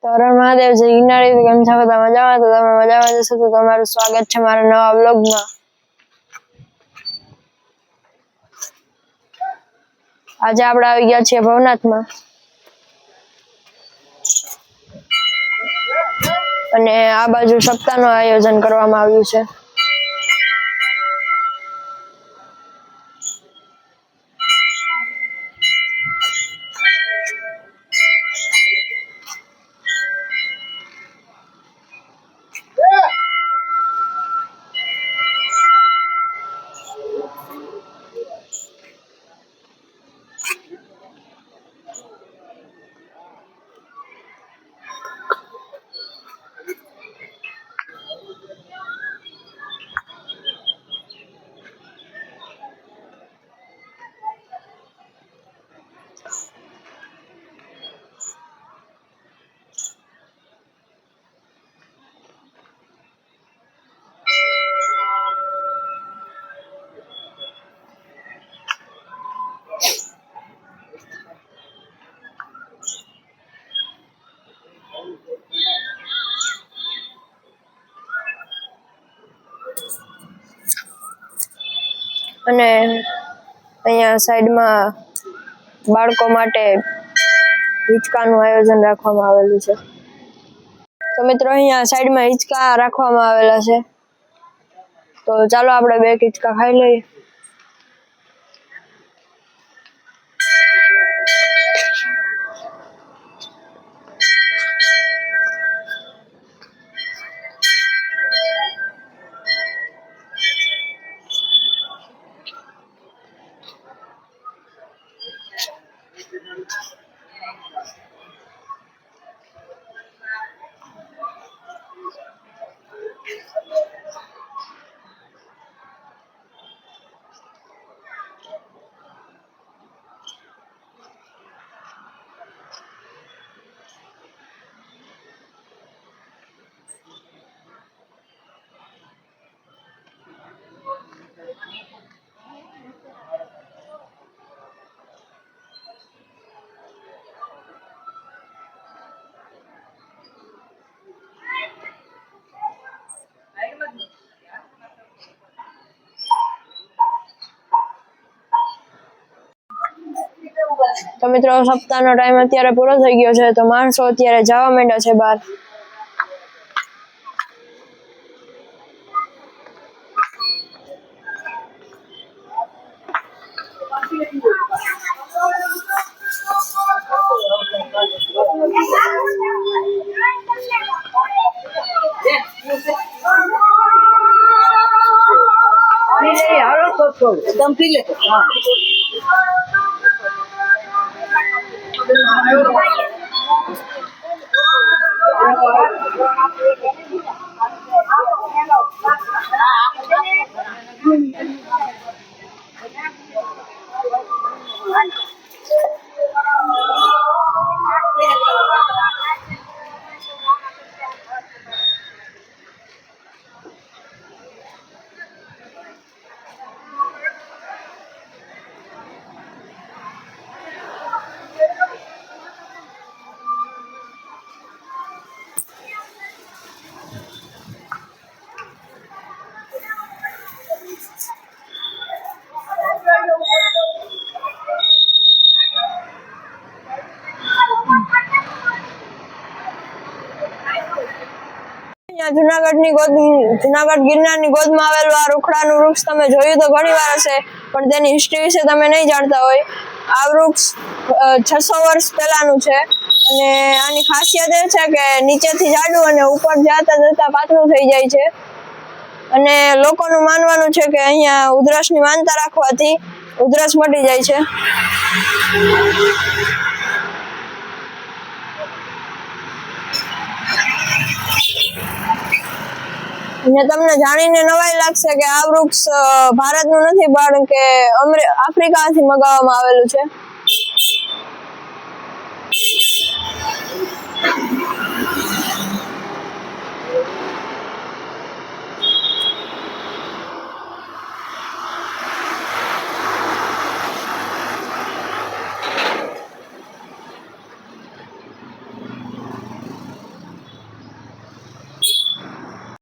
હર મહાદેવ જય ગિરનારી. કેમ છો બધા? મજામાં? તો તમે મજામાં જશો તો તમારું સ્વાગત છે મારા નવા વ્લોગમાં. આજે આપણે આવી ગયા છીએ ભવનાથમાં અને આ બાજુ સપ્તાહનું આયોજન કરવામાં આવ્યું છે. અને અહીંયા સાઈડમાં બાળકો માટે હિંચકાનું આયોજન રાખવામાં આવેલું છે. તો મિત્રો અહીંયા સાઈડમાં હિંચકા રાખવામાં આવેલા છે, તો ચાલો આપણે બે હિંચકા ખાઈ લઈએ. તો મિત્રો સપ્તાહનો ટાઈમ અત્યારે પૂરો થઈ ગયો છે, તો માણસો અત્યારે જવા માંડ્યા છે બહાર. જુનાગઢ ગિરનારની ગોદમાં આવેલું આ રૂખડાનું વૃક્ષ તમે જોયું તો ઘણી વાર હશે, પણ તેની હિસ્ટ્રી વિશે તમે નહીં જાણતા હોય. આ વૃક્ષ 600 વર્ષ પહેલાનું છે અને આની ખાસિયત એ છે કે નીચેથી જાડું અને ઉપર જતા જતા પાતળું થઈ જાય છે. અને લોકોનું માનવાનું છે કે અહીંયા ઉધરસની માનતા રાખવાથી ઉધરસ મટી જાય છે. ને તમને જાણીને નવાઈ લાગશે કે આ વૃક્ષ ભારતનું નથી પણ કે આફ્રિકાથી મંગાવવામાં આવેલું છે.